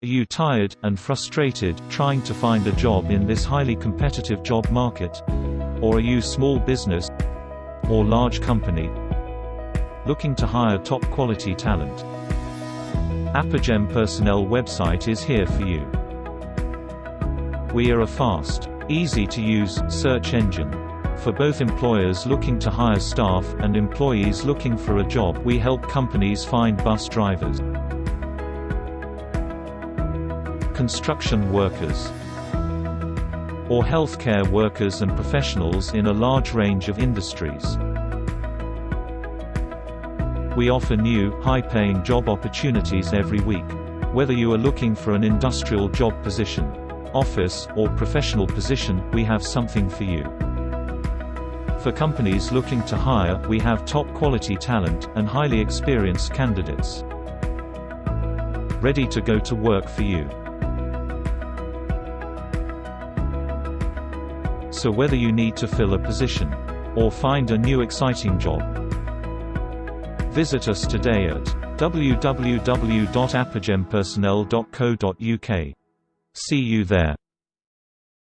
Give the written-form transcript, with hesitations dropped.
Are you tired and frustrated trying to find a job in this highly competitive job market? Or are you small business or large company looking to hire top quality talent? Apogem Personnel website is here for you. We are a fast, easy to use search engine. For both employers looking to hire staff and employees looking for a job, we help companies find bus drivers, construction workers, or healthcare workers and professionals in a large range of industries. We offer new, high-paying job opportunities every week. Whether you are looking for an industrial job position, office, or professional position, we have something for you. For companies looking to hire, we have top-quality talent and highly experienced candidates ready to go to work for you. So whether you need to fill a position or find a new exciting job, visit us today at www.apogempersonnel.co.uk. See you there.